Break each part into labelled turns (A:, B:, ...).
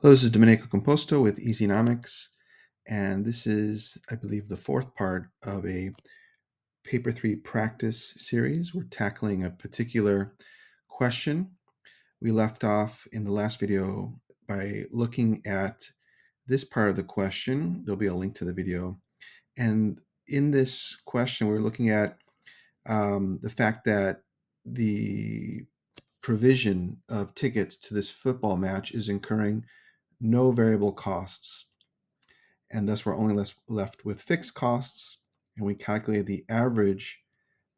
A: Hello, this is Domenico Composto with Easynomics, and this is, I believe, the fourth part of a Paper 3 practice series. We're tackling a particular question. We left off in the last video by looking at this part of the question. There'll be a link to the video. And in this question, we're looking at the fact that the provision of tickets to this football match is incurring no variable costs, and thus we're only left with fixed costs, and we calculate the average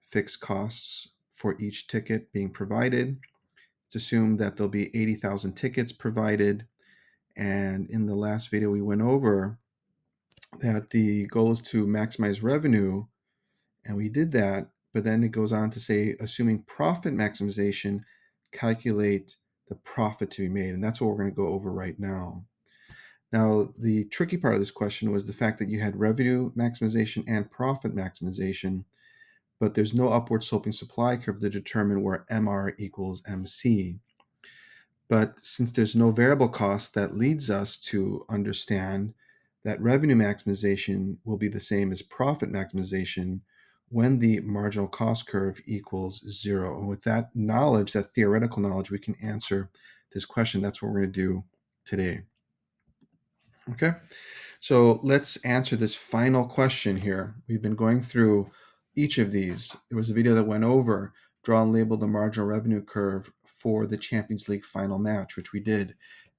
A: fixed costs for each ticket being provided. It's assumed that there'll be 80,000 tickets provided, and in the last video we went over that the goal is to maximize revenue, and we did that, but then it goes on to say, assuming profit maximization, calculate the profit to be made, and that's what we're going to go over right now. Now, the tricky part of this question was the fact that you had revenue maximization and profit maximization, but there's no upward sloping supply curve to determine where MR equals MC. But since there's no variable cost, that leads us to understand that revenue maximization will be the same as profit maximization when the marginal cost curve equals 0. And with that knowledge, that theoretical knowledge, we can answer this question. That's what we're going to do today. Okay, so let's answer this final question here. We've been going through each of these. There was a video that went over draw and label the marginal revenue curve for the Champions League final match, which we did.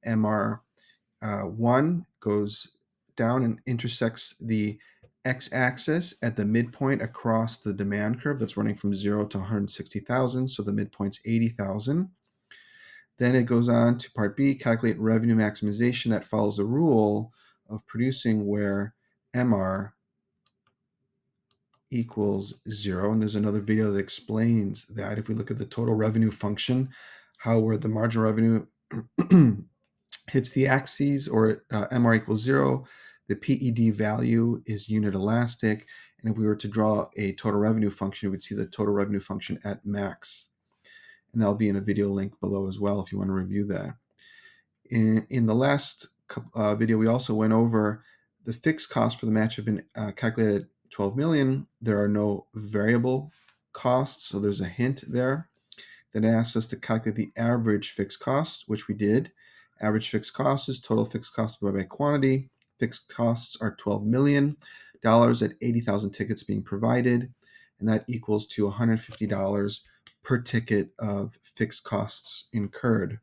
A: MR1 goes down and intersects the x-axis at the midpoint across the demand curve that's running from 0 to 160,000, so the midpoint's 80,000. Then it goes on to part B, calculate revenue maximization. That follows the rule of producing where MR equals 0. And there's another video that explains that. If we look at the total revenue function, how where the marginal revenue hits the axes, or MR equals 0, the PED value is unit elastic. And if we were to draw a total revenue function, we'd see the total revenue function at max. And that'll be in a video link below as well if you want to review that. In the last video, we also went over the fixed costs for the match have been calculated at 12 million. There are no variable costs, so there's a hint there. Then it asks us to calculate the average fixed cost, which we did. Average fixed cost is total fixed cost divided by quantity. Fixed costs are $12 million at 80,000 tickets being provided, and that equals to $150 per ticket of fixed costs incurred.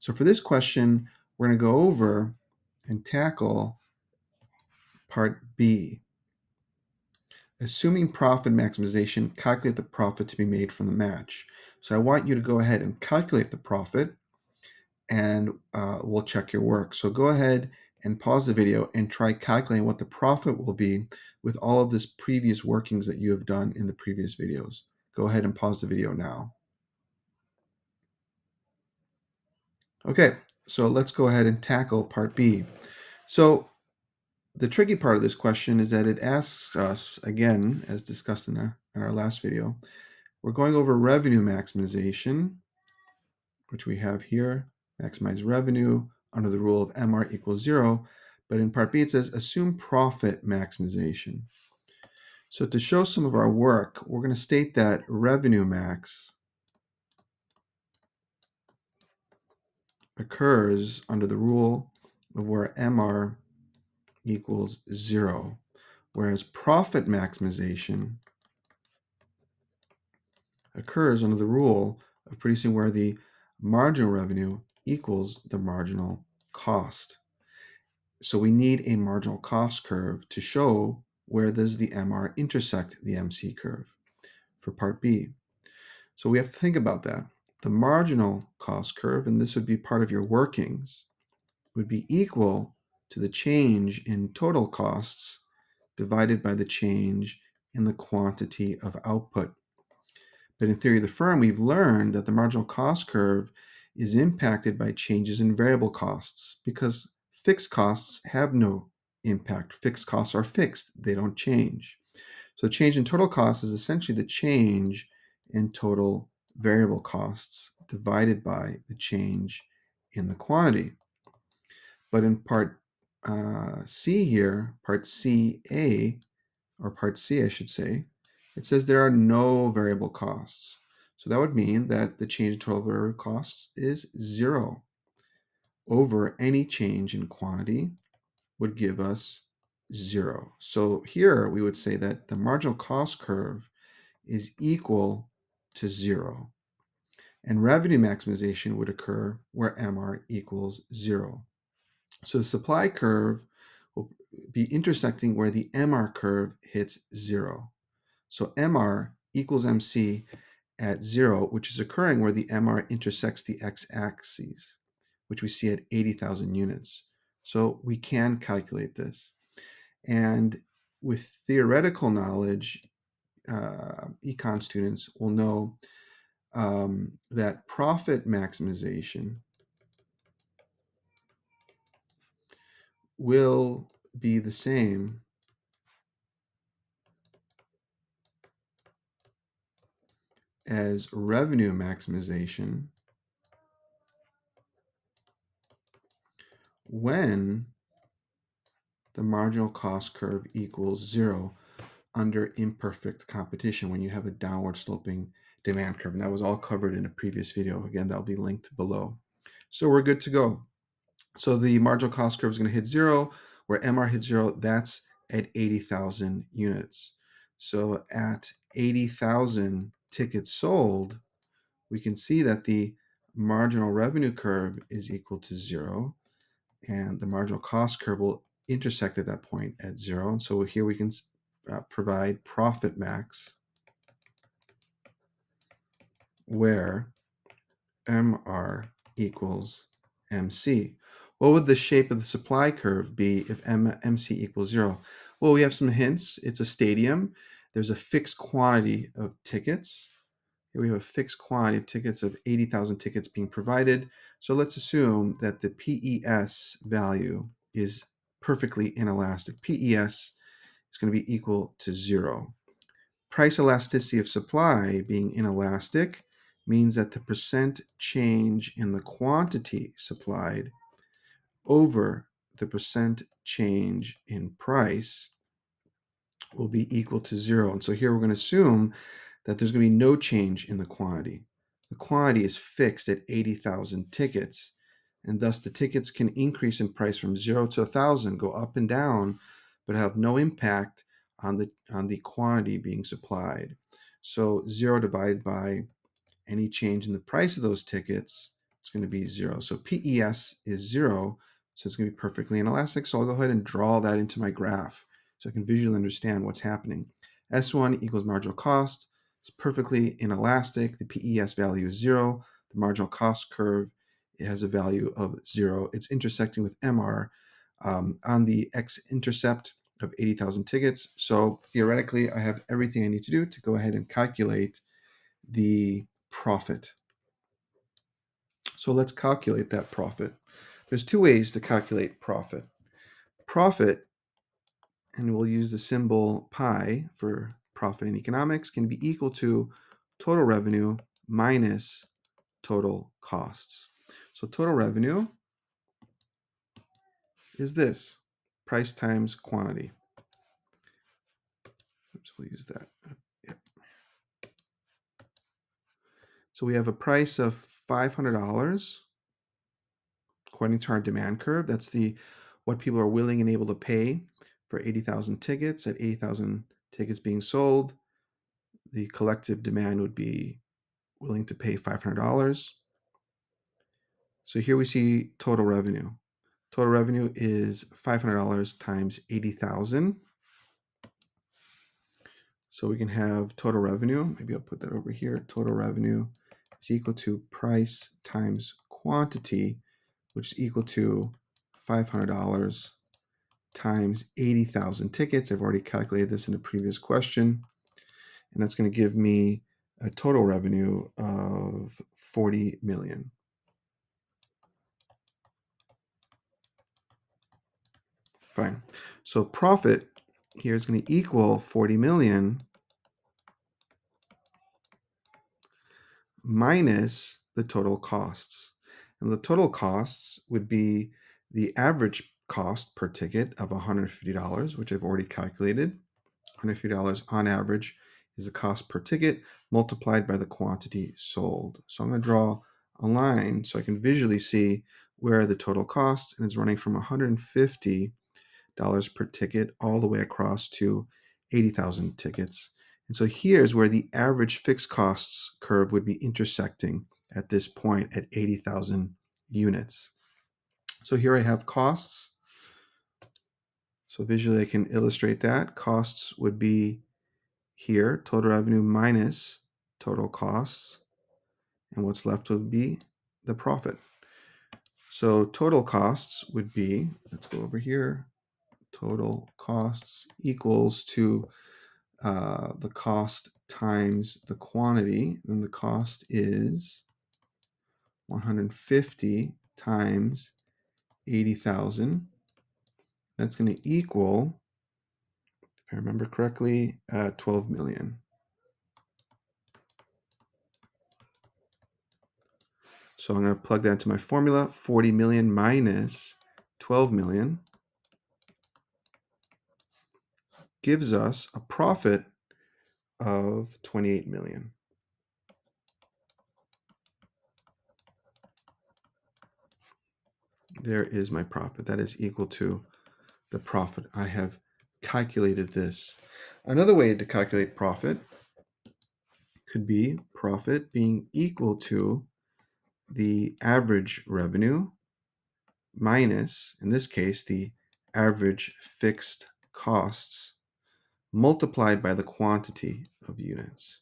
A: So for this question, we're going to go over and tackle part B. Assuming profit maximization, calculate the profit to be made from the match. So I want you to go ahead and calculate the profit, and we'll check your work. So go ahead and pause the video and try calculating what the profit will be with all of this previous workings that you have done in the previous videos. Go ahead and pause the video now. Okay, so let's go ahead and tackle part B. So the tricky part of this question is that it asks us, again, as discussed in our last video, we're going over revenue maximization, which we have here, maximize revenue under the rule of MR equals 0. But in part B, it says assume profit maximization. So to show some of our work, we're going to state that revenue max occurs under the rule of where MR equals 0, whereas profit maximization occurs under the rule of producing where the marginal revenue equals the marginal cost. So we need a marginal cost curve to show where does the MR intersect the MC curve for part B. So we have to think about that. The marginal cost curve, and this would be part of your workings, would be equal to the change in total costs divided by the change in the quantity of output. But in theory of the firm, we've learned that the marginal cost curve is impacted by changes in variable costs because fixed costs have no impact. Fixed costs are fixed, they don't change. So change in total costs is essentially the change in total variable costs divided by the change in the quantity. But in part C here, part CA, or part C, I should say, it says there are no variable costs. So that would mean that the change in total variable costs is 0 over any change in quantity would give us 0. So here we would say that the marginal cost curve is equal to 0. And revenue maximization would occur where MR equals 0. So the supply curve will be intersecting where the MR curve hits 0. So MR equals MC at 0, which is occurring where the MR intersects the x-axis, which we see at 80,000 units. So we can calculate this. And with theoretical knowledge, econ students will know that profit maximization will be the same as revenue maximization when the marginal cost curve equals 0 under imperfect competition, when you have a downward sloping demand curve. And that was all covered in a previous video. Again, that'll be linked below. So we're good to go. So the marginal cost curve is going to hit 0, where MR hits 0, that's at 80,000 units. So at 80,000 tickets sold, we can see that the marginal revenue curve is equal to 0, and the marginal cost curve will intersect at that point at 0. And so here we can provide profit max where MR equals MC. What would the shape of the supply curve be if MC equals 0? Well, we have some hints. It's a stadium. There's a fixed quantity of tickets. Here we have a fixed quantity of tickets of 80,000 tickets being provided. So let's assume that the PES value is perfectly inelastic. PES is going to be equal to 0. Price elasticity of supply being inelastic means that the percent change in the quantity supplied over the percent change in price will be equal to 0. And so here we're going to assume that there's going to be no change in the quantity. The quantity is fixed at 80,000 tickets, and thus the tickets can increase in price from 0 to 1,000, go up and down, but have no impact on the quantity being supplied. So 0 divided by any change in the price of those tickets, it's going to be 0. So PES is 0, so it's going to be perfectly inelastic. So I'll go ahead and draw that into my graph so I can visually understand what's happening. S1 equals marginal cost. It's perfectly inelastic. The PES value is 0. The marginal cost curve, it has a value of 0. It's intersecting with MR on the x-intercept of 80,000 tickets. So theoretically, I have everything I need to do to go ahead and calculate the profit. So let's calculate that profit. There's two ways to calculate profit. Profit, and we'll use the symbol pi for profit in economics, can be equal to total revenue minus total costs. So total revenue is this, price times quantity. Oops, we'll use that. Yep. So we have a price of $500 according to our demand curve. That's what people are willing and able to pay for 80,000 tickets. At 80,000 tickets being sold, the collective demand would be willing to pay $500. So here we see total revenue. Total revenue is $500 times 80,000. So we can have total revenue, maybe I'll put that over here. Total revenue is equal to price times quantity, which is equal to $500 times 80,000 tickets. I've already calculated this in a previous question. And that's going to give me a total revenue of 40 million. Fine. So profit here is going to equal 40 million minus the total costs. And the total costs would be the average cost per ticket of $150, which I've already calculated. $150 on average is the cost per ticket multiplied by the quantity sold. So I'm going to draw a line so I can visually see where the total cost, and it's running from $150 per ticket all the way across to 80,000 tickets. And so here's where the average fixed costs curve would be intersecting at this point at 80,000 units. So here I have costs. So visually I can illustrate that. Costs would be here, total revenue minus total costs. And what's left would be the profit. So total costs would be, let's go over here, total costs equals to the cost times the quantity. And the cost is 150 times 80,000. That's going to equal, if I remember correctly, 12 million. So I'm going to plug that into my formula. 40 million minus 12 million gives us a profit of 28 million. There is my profit. That is equal to the profit. I have calculated this. Another way to calculate profit could be profit being equal to the average revenue minus, in this case, the average fixed costs multiplied by the quantity of units.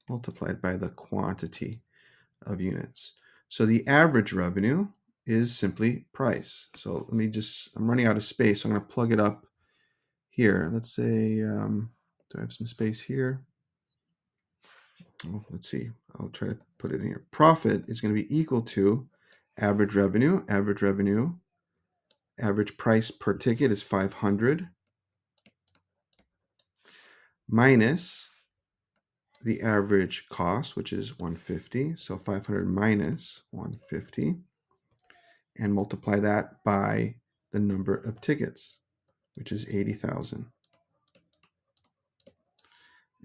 A: Multiplied by the quantity of units. So the average revenue is simply price. So let me just, I'm running out of space, so I'm going to plug it up here. Let's say, do I have some space here? Oh, let's see. I'll try to put it in here. Profit is going to be equal to average revenue. Average price per ticket is 500 minus the average cost, which is 150. So 500 minus 150, and multiply that by the number of tickets, which is 80,000.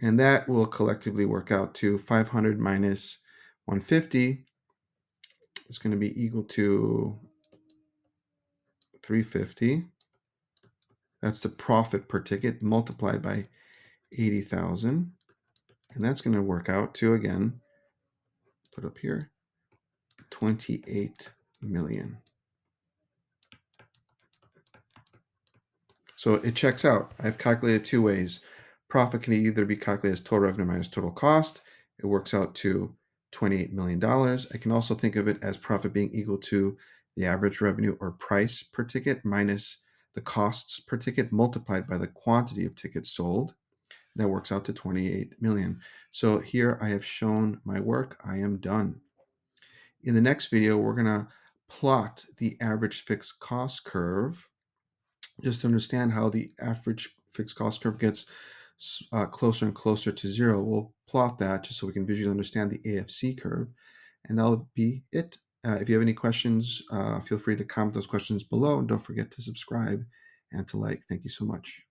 A: And that will collectively work out to 500 minus 150 is going to be equal to 350. That's the profit per ticket multiplied by 80,000. And that's going to work out to, again, put up here, 28 million. So it checks out. I've calculated two ways. Profit can either be calculated as total revenue minus total cost. It works out to $28 million. I can also think of it as profit being equal to the average revenue or price per ticket minus the costs per ticket multiplied by the quantity of tickets sold. That works out to 28 million. So here I have shown my work. I am done. In the next video, we're going to plot the average fixed cost curve just to understand how the average fixed cost curve gets closer and closer to zero. We'll plot that just so we can visually understand the AFC curve. And that'll be it. If you have any questions, feel free to comment those questions below. And don't forget to subscribe and to like. Thank you so much.